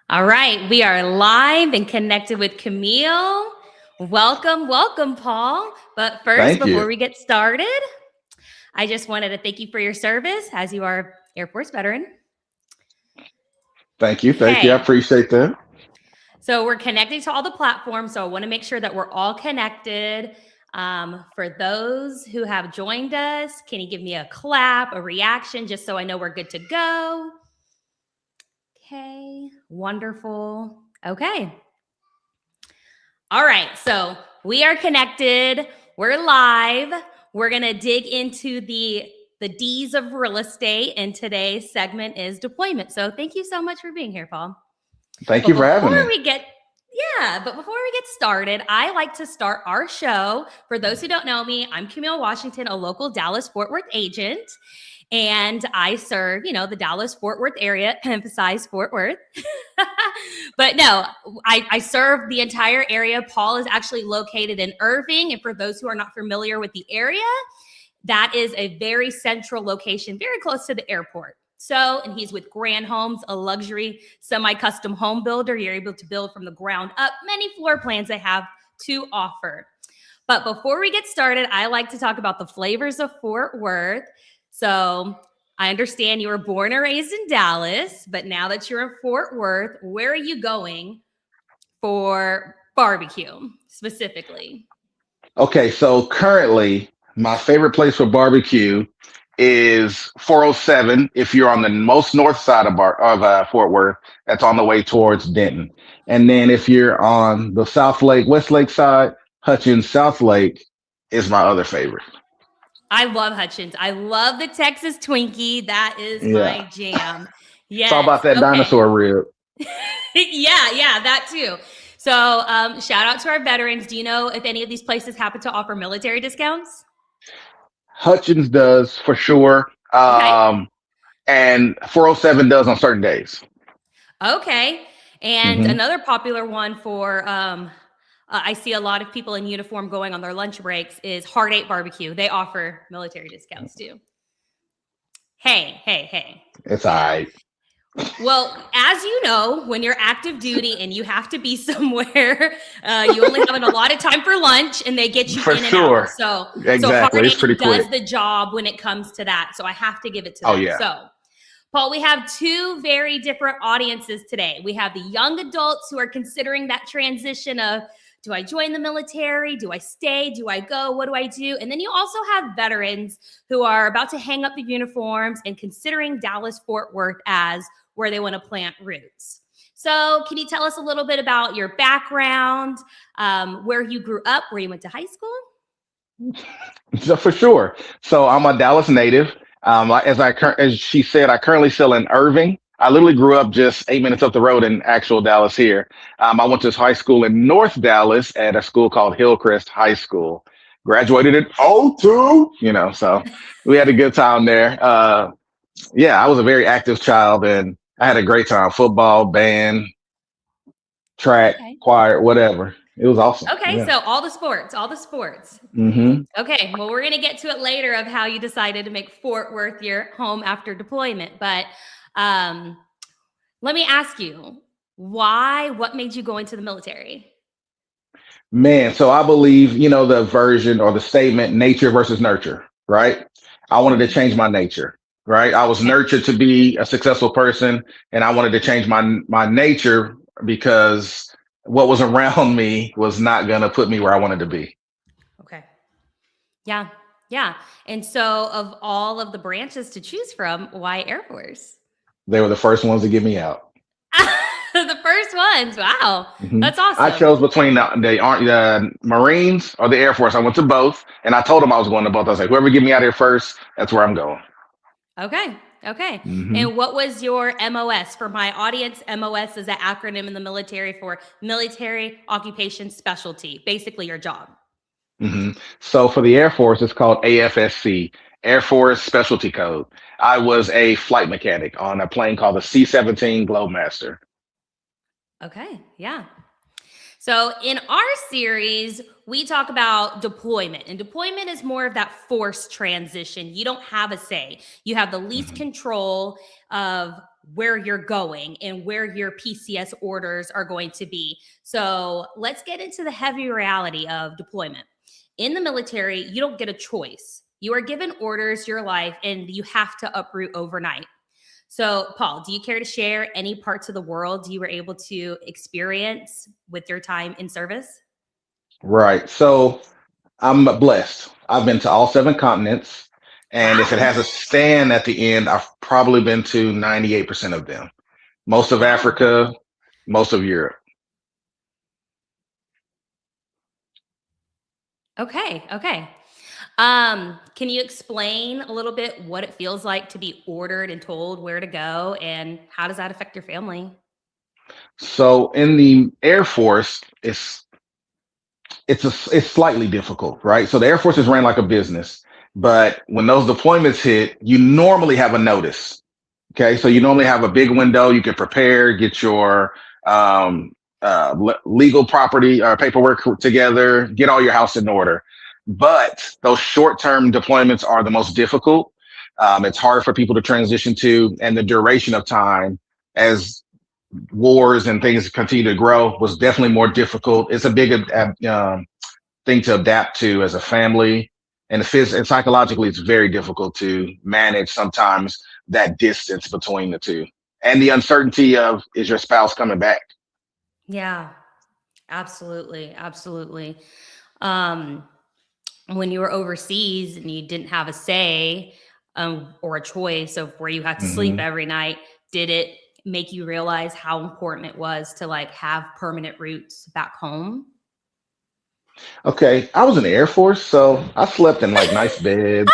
All right, we are live and connected with Camille. Welcome, Paul. But first, Thank before you. we get started, I just wanted to thank you for your service as you are Air Force veteran. Thank you. Thank you. I Okay, appreciate that. so we're connecting to all the platforms, so I want to make sure that we're all connected. For those who have joined us, can you give me a clap, a reaction, just so I know we're good to go? Okay, wonderful. Okay. All right, so we are connected. We're live. We're gonna dig into the D's of real estate, and today's segment is deployment. So thank you so much for being here, Paul. Thank But you for having before me. we get but before we get started, I like to start our show. For those who don't know me, I'm Camille Washington, a local Dallas Fort Worth agent. And I serve, the Dallas Fort Worth area, emphasize Fort Worth. But no, I serve the entire area. Paul is actually located in Irving. And for those who are not familiar with the area, that is a very central location, very close to the airport. So, and he's with Grand Homes, a luxury semi-custom home builder. You're able to build from the ground up, many floor plans they have to offer. But before we get started, I like to talk about the flavors of Fort Worth. So I understand you were born and raised in Dallas, but now that you're in Fort Worth, where are you going for barbecue specifically? Okay, so currently, my favorite place for barbecue is 407. If you're on the most north side of Fort Worth, that's on the way towards Denton. And then if you're on the South Lake, West Lake side, Hutchins South Lake is my other favorite. I love Hutchins. I love the Texas Twinkie. That is Yeah, my jam. it's all Yes. about that Okay. dinosaur rib. Yeah, that too. So shout out to our veterans. Do you know if any of these places happen to offer military discounts? Hutchins does for sure, Okay. and 407 does on certain days. Okay. And Hmm. another popular one for I see a lot of people in uniform going on their lunch breaks is Heart Eight Barbecue. They offer military discounts too. Hey. It's all right. Well, as you know, when you're active duty and you have to be somewhere, you only have a lot of time for lunch, and they get you For in and out. sure. So Exactly. Heart It's pretty Eight does quick. the job when it comes to that. So I have to give it to Oh them. yeah. So Paul, we have two very different audiences today. We have the young adults who are considering that transition of, do I join the military? Do I stay? Do I go? What do I do? And then you also have veterans who are about to hang up the uniforms and considering Dallas Fort Worth as where they want to plant roots. So can you tell us a little bit about your background, where you grew up, where you went to high school? So for sure. So I'm a Dallas native. As she said, I currently still in Irving. I literally grew up just 8 minutes up the road in actual Dallas here. I went to high school in North Dallas at a school called Hillcrest High School. Graduated in '02. So we had a good time there. Yeah, I was a very active child and I had a great time. Football, band, track, Okay. choir, whatever. It was awesome. Okay, Yeah. so all the sports. Hmm. Okay, well, we're going to get to it later of how you decided to make Fort Worth your home after deployment. But um, let me ask you, why? What made you go into the military? Man, so I believe, the version or the statement nature versus nurture, right? I wanted to Mhm. change my nature, right? I was Okay, nurtured to be a successful person and I wanted to change my nature because what was around me was not going to put me where I wanted to be. okay. Yeah, yeah. And so, of all of the branches to choose from, why Air Force? They were the first ones to get me out. The first ones. Wow, Hmm. that's I awesome. chose between the Marines or the Air Force. I went to both and I told them I was going to both. I was like, whoever get me out here first, that's where I'm going. Okay. Hmm. And what was your MOS? For my audience, MOS is an acronym in the military for Military Occupation Specialty, basically your job. Hmm. So for the Air Force, it's called AFSC, Air Force Specialty Code. I was a flight mechanic on a plane called the C-17 Globemaster. Okay, yeah. So in our series, we talk about deployment, and deployment is more of that forced transition. You don't have a say. You have the least Hmm. control of where you're going and where your PCS orders are going to be. So let's get into the heavy reality of deployment. In the military, you don't get a choice. You are given orders your life and you have to uproot overnight. So, Paul, do you care to share any parts of the world you were able to experience with your time in service? Right. So I'm blessed. I've been to all seven continents. And if it Wow. has a stand at the end, I've probably been to 98% of them. Most of Wow. Africa, most of Europe. Okay. Okay. Can you explain a little bit what it feels like to be ordered and told where to go and how does that affect your family? So in the Air Force, it's slightly difficult, right? So the Air Force is ran like a business, but when those deployments hit, you normally have a notice. Okay, so you normally have a big window. You can prepare, get your um, legal property or paperwork together, get all your house in order. But those short-term deployments are the most difficult. It's hard for people to transition to, and the duration of time as wars and things continue to grow was definitely more difficult. It's a big thing to adapt to as a family, and and psychologically, it's very difficult to manage sometimes that distance between the two, and the uncertainty of is your spouse coming back. Yeah, absolutely. Absolutely. Um, when you were overseas and you didn't have a say or a choice of where you had to sleep hmm every night, did it make you realize how important it was to like have permanent roots back home? Okay, I was in the Air Force, so I slept in like nice beds,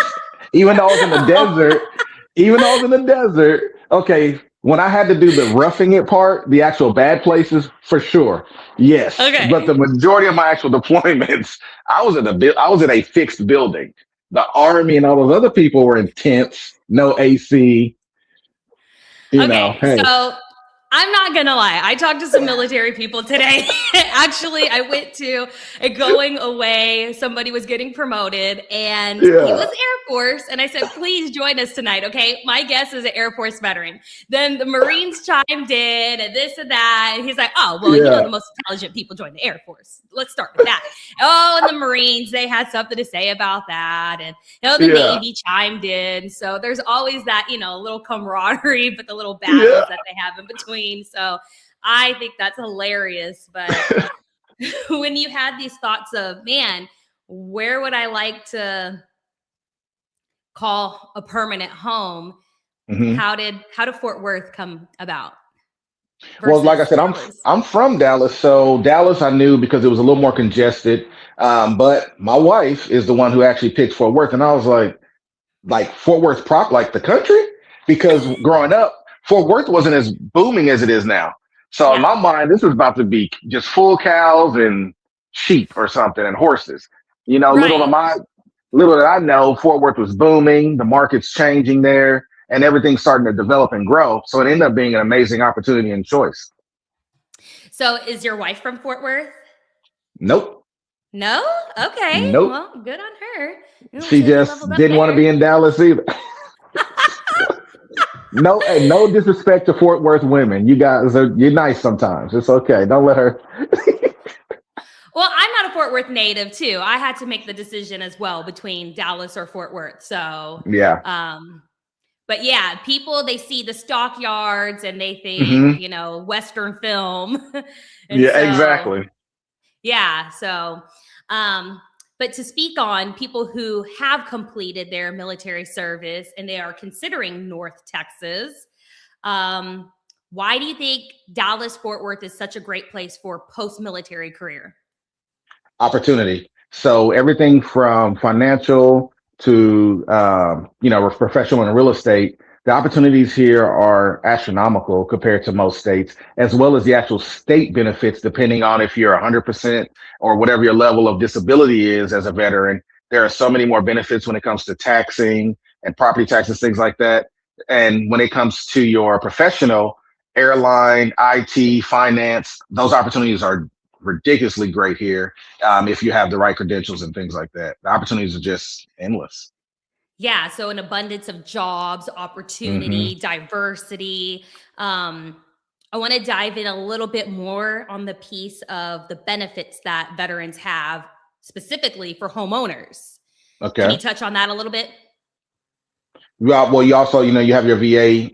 even though I was in the desert. Even though I was in the desert, okay, when I had to do the roughing it part, the actual bad places, for sure, yes. But the Okay. majority of my actual deployments, I was in a fixed building. The Army and all those other people were in tents, no AC. Okay, Hey, so I'm not gonna lie. I talked to some military people today. Actually, I went to a going away. Somebody was getting promoted, and he was yeah, Air Force. And I said, "Please join us tonight." Okay, my guess is an Air Force veteran. Then the Marines chimed in, and this and that. And he's like, "Oh, well, yeah, the most intelligent people join the Air Force. Let's start with that." Oh, and the Marines, they had something to say about that, and the yeah, Navy chimed in. So there's always that, little camaraderie, but the little yeah. battles that they have in between. So I think that's hilarious. But when you had these thoughts of, man, where would I like to call a permanent home? hmm How did Fort Worth come about Well, like I versus said, Dallas? I'm from Dallas, so Dallas I knew because it was a little more congested. But my wife is the one who actually picked Fort Worth, and I was like Fort Worth prop, like the country, because growing up, Fort Worth wasn't as booming as it is now. So in Yeah, my mind, this was about to be just full cows and sheep or something and horses. You know, right. little did I know, Fort Worth was booming, the market's changing there, and everything's starting to develop and grow. So it ended up being an amazing opportunity and choice. So is your wife from Fort Worth? Nope, No? Okay. nope. Well, good on her. Looks She like you leveled just up didn't want to there. be in Dallas either. No, hey, no disrespect to Fort Worth women. You're nice sometimes. It's okay. Don't let her. Well, I'm not a Fort Worth native too. I had to make the decision as well between Dallas or Fort Worth. So, Yeah. um, but yeah, people they see the stockyards and they think, hmm Western film. And Yeah. so, Exactly. yeah, so um but to speak on people who have completed their military service and they are considering North Texas, um why do you think Dallas Fort Worth is such a great place for post-military career? Opportunity. So everything from financial to professional and real estate, the opportunities here are astronomical compared to most states, as well as the actual state benefits, depending on if you're 100% or whatever your level of disability is as a veteran. There are so many more benefits when it comes to taxing and property taxes, things like that. And when it comes to your professional, airline, IT, finance, those opportunities are ridiculously great here if you have the right credentials and things like that. The opportunities are just endless. Yeah, so an abundance of jobs, Hmm. opportunity, diversity. I want to dive in a little bit more on the piece of the benefits that veterans have specifically for homeowners. Can you Okay. touch on that a little bit? Well, you also, you have your VA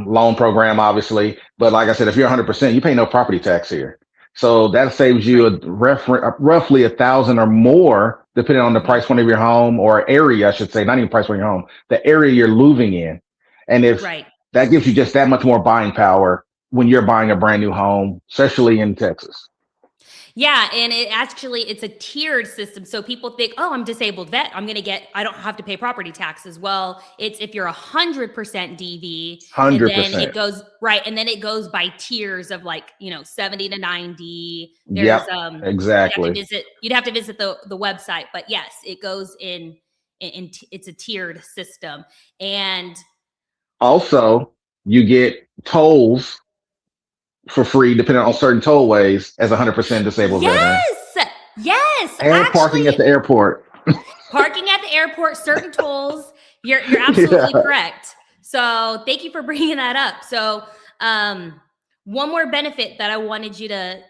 loan program, obviously. But like I said, if you're 100%, you pay no property tax here. So that saves you Right. roughly 1,000 or more, depending on the Hmm. price point of your home or area, I should say, not even price point of your home, the area you're moving in. And if Right. that gives you just that much more buying power when you're buying a brand new home, especially in Texas. Yeah, and it's a tiered system. So people think, "Oh, I'm disabled vet. I don't have to pay property taxes." Well, it's if you're 100% DV, and then it 100%. goes right, and then it goes by tiers of like, 70 to 90. There's Yep, exactly. you'd have to visit the website, but yes, it goes it's a tiered system. And Also, you get tolls for free, depending on certain tollways, as a 100% disabled veteran, yes, yes, and parking at actually the airport. parking at the airport, certain tolls. You're absolutely Yeah. correct. So thank you for bringing that up. So one more benefit that I wanted you to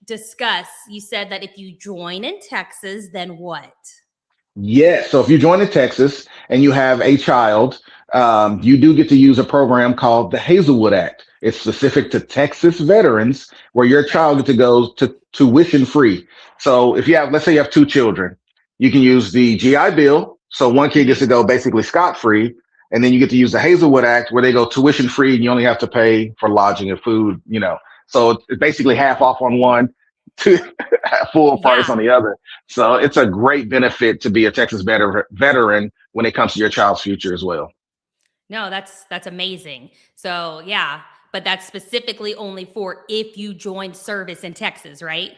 discuss. You said that if you join in Texas, then what? Yes. So if you join in Texas and you have a child, you do get to use a program called the Hazelwood Act. It's specific to Texas veterans, where your Right. child gets to go to tuition free. So if you have, let's say you have two children, you can use the GI Bill. So one kid gets Hmm. to go basically scot free. And then you get to use the Hazelwood Act, where they go tuition free and you only have to pay for lodging and food. So it's basically half off on one, to full price Yeah. on the other. So it's a great benefit to be a Texas veteran when it comes to your child's future as well. No, that's amazing. So yeah, but that's specifically only for if you join service in Texas, right?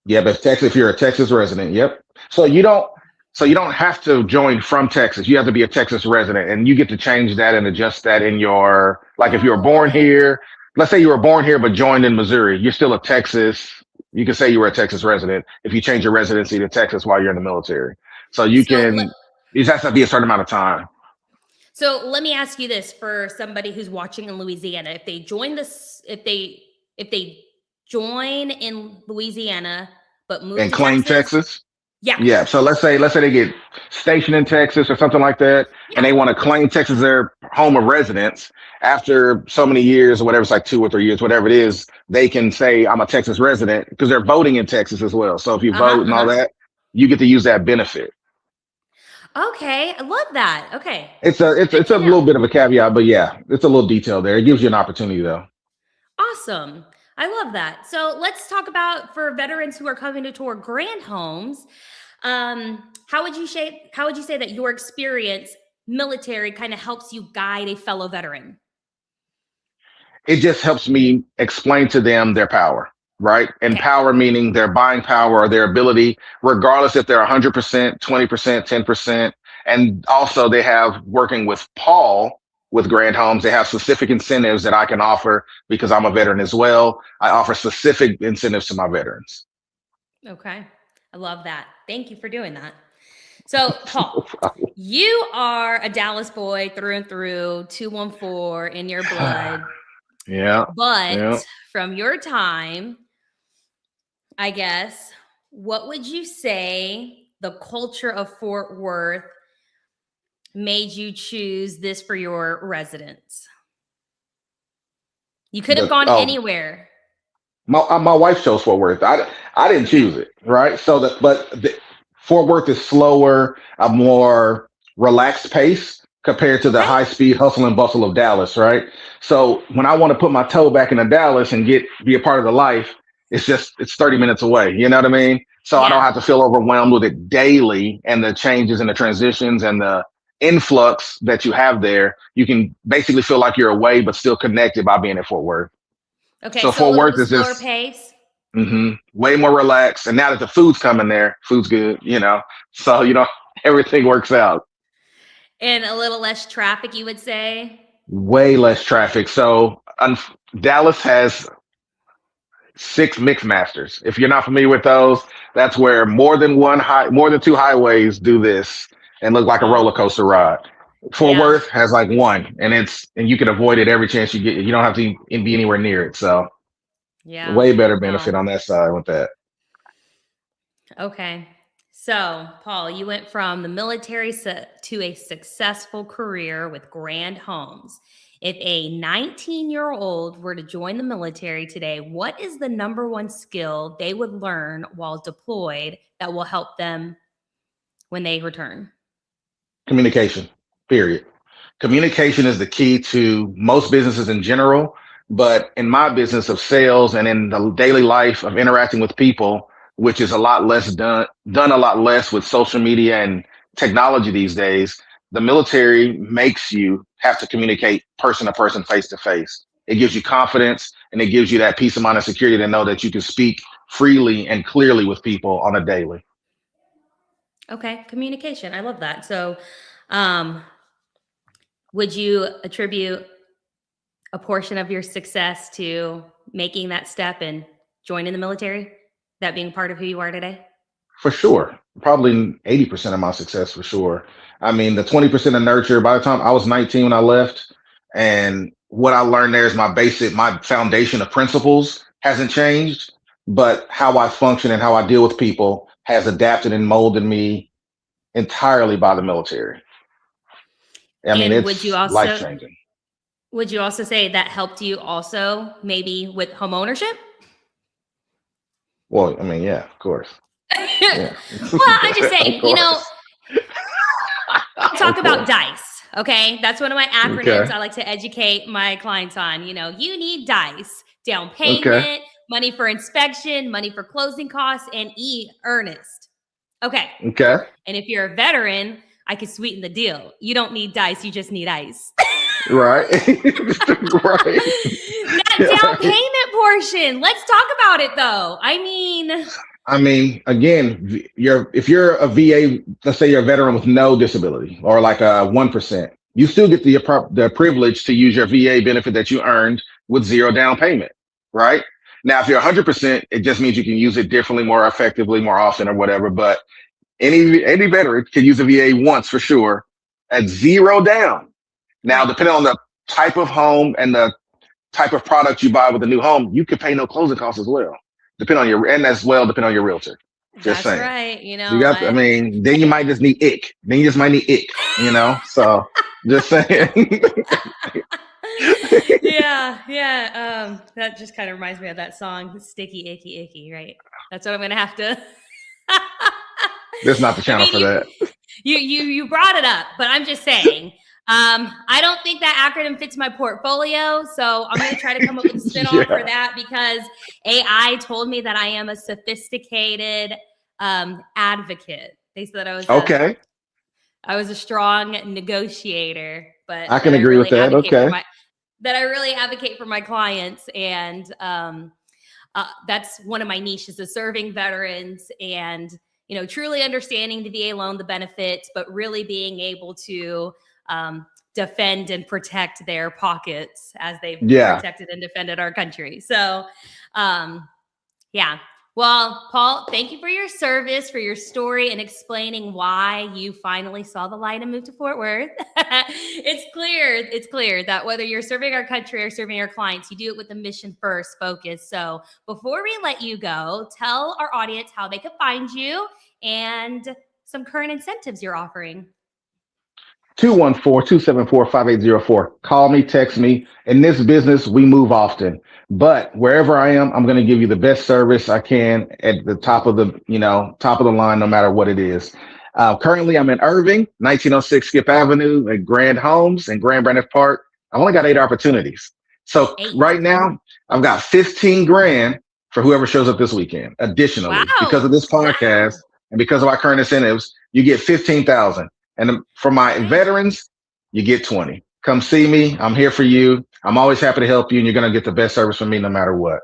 Yeah, but Texas, if you're a Texas resident, yep. So you Okay. don't, so you don't have to join from Texas. You have to be a Texas resident, and you get to change that and adjust that in your, like, if you were Oh, born okay. here. Let's say you were born here but joined in Missouri, you're still a Texas. You can say you were a Texas resident if you change your residency to Texas while you're in the military. So you So let can. It has to be a certain amount of time. So let me ask you this for somebody who's watching in Louisiana. If they join in Louisiana but move And to claim Texas, Texas. yeah. Yeah. So let's say they get stationed in Texas or something like that, and Yeah. they want to claim Texas their home of residence after so many years or whatever, it's like 2 or 3 years, whatever it is, they can say I'm a Texas resident because they're voting in Texas as well. So if you Uh-huh. vote and all Uh-huh. that, you get to use that benefit. Okay. I love that. Okay. It's Good a to little know. bit of a caveat, but yeah, it's a little detail there. It gives you an opportunity though. Awesome. I love that. So let's talk about for veterans who are coming to tour grand homes. How would you say that your experience military kind of helps you guide a fellow veteran? It just helps me explain to them their power, right? And Okay. power meaning their buying power or their ability, regardless if they're 100%, 20%, 10%. And also, they have working with Paul with Grand Homes, they have specific incentives that I can offer because I'm a veteran as well. I offer specific incentives to my veterans. Okay. I love that. Thank you for doing that. So, Paul, you are a Dallas boy through and through, 214 in your blood. Yeah, yeah. But from your time, I guess, what would you say the culture of Fort Worth made you choose this for your residence? You could have The gone oh, anywhere. my wife chose Fort Worth. I didn't Okay. choose it, right? Fort Worth is slower, a more relaxed pace compared to the Okay. high speed hustle and bustle of Dallas, right? So when I want to put my toe back into Dallas and be a part of the life, it's 30 minutes away. You know what I mean? So I don't Yeah. have to feel overwhelmed with it daily and the changes and the transitions and the influx that you have there. You can basically feel like you're away but still connected by being in Fort Worth. Okay. So So a Fort little Worth bit is slower just pace. way more relaxed. And now that the food's coming there, food's good. So everything works out. And a little less traffic, you would say? Way less traffic. So Dallas has 6 mix masters. If you're not familiar with those, that's where more than two highways do this and look like a roller Oh, coaster ride. Fort Yeah. Worth has like one, and you can avoid it every chance you get. You don't have to be anywhere near it. So Yeah. way better benefit Well, on that side with that. okay. So, Paul, you went from the military to a successful career with grand homes. If a 19-year-old were to join the military today, what is the number one skill they would learn while deployed that will help them when they return? Communication, period. Communication is the key to most businesses in general, but in my business of sales and in the daily life of interacting with people, which is a lot less done a lot less with social media and technology these days, the military makes you have to communicate person to person, face to face. It gives you confidence and it gives you that peace of mind and security to know that you can speak freely and clearly with people on a daily. Okay, communication. I love that. So, um, would you attribute a portion of your success to making that step and joining the military? That being part of who you are today? For sure. Probably 80% of my success for sure. I mean, the 20% of nurture, by the time I was 19 when I left, and what I learned there is my foundation of principles hasn't changed, but how I function and how I deal with people has adapted and molded me entirely by the military. I mean, And it's life changing. would you also say that helped you also maybe with home ownership? Well, I mean, yeah, of course. Yeah. Well, I'm just Of saying, course. I talk Of about course. DICE. Okay. That's one of my acronyms Okay. I like to educate my clients on. You need DICE, down Okay. payment, money for inspection, money for closing costs, and earnest. Okay. Okay. And if you're a veteran, I could sweeten the deal. You don't need DICE, you just need ICE. Right. Right. That down Right. payment portion. Let's talk about it though. I mean, I mean, again, if you're a VA, let's say you're a veteran with no disability or like a 1%, you still get the privilege to use your VA benefit that you earned with zero down payment, right? Now, if you're 100%, it just means you can use it differently, more effectively, more often, or whatever. But any veteran can use a VA once for sure at zero down. Now, right. depending on the type of home and the type of product you buy with a new home, you could pay no closing costs as well. Depend on your realtor. Just That's saying. right. I mean, then you might just need ick. Then you just might need ick. So just saying. yeah. That just kind of reminds me of that song, Sticky, Icky, Icky, right? That's what I'm gonna have to. That's not the I channel mean, for that. you brought it up, but I'm just saying. I don't think that acronym fits my portfolio, so I'm going to try to come up with a spinoff for Yeah. that because AI told me that I am a sophisticated advocate. They said Okay. I was a strong negotiator, but I that can I agree with really that. advocate for Okay. my clients, and that's one of my niches is serving veterans and truly understanding the VA loan, the benefits, but really being able to defend and protect their pockets as they've Yeah. protected and defended our country. So, yeah. Well, Paul, thank you for your service, for your story, and explaining why you finally saw the light and moved to Fort Worth. It's clear that whether you're serving our country or serving our clients, you do it with a mission first focus. So before we let you go, tell our audience how they can find you and some current incentives you're offering. 214-274-5804. Call me, text me. In this business, we move often. But wherever I am, I'm going to give you the best service I can at the top of the line, no matter what it is. Currently, I'm in Irving, 1906 Skip Avenue at Grand Homes and Grand Braniff Park. I've only got 8 opportunities. So 8. right now, I've got 15 grand for whoever shows up this weekend. Additionally, because Wow. of this podcast Wow. and because of our current incentives, you get 15,000. And for my Okay. veterans, you get 20. Come see me. I'm here for you. I'm always happy to help you, and you're going to get the best service from me no matter what.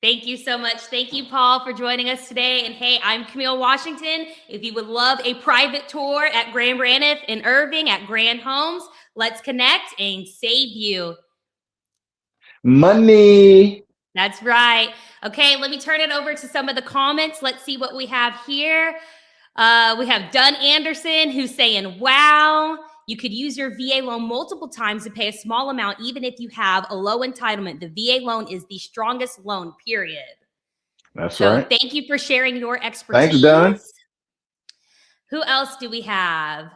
Thank you so much. Thank you, Paul, for joining us today. And hey, I'm Camille Washington. If you would love a private tour at Grand Braniff in Irving at Grand Homes, let's connect and save you. Money. That's right. Okay, let me turn it over to some of the comments. Let's see what we have here. We have Dunn Anderson who's saying, wow. You could use your VA loan multiple times to pay a small amount, even if you have a low entitlement. The VA loan is the strongest loan, period. That's So right. thank you for sharing your Thanks, expertise. Don. Who else do we have?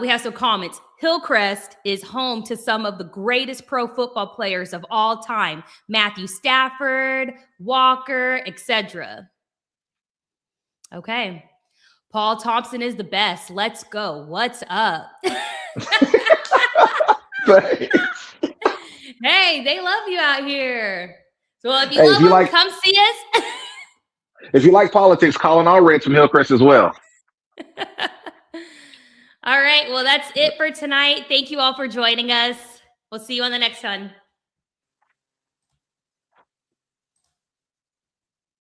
We have some comments. Hillcrest is home to some of the greatest pro football players of all time. Matthew Stafford, Walker, etc. Okay. Paul Thompson is the best. Let's go. What's up? Hey, they love you out here. So if you love them, come see us. If you like politics, Colin Allred's from Hillcrest as well. All right. Well, that's it for tonight. Thank you all for joining us. We'll see you on the next one.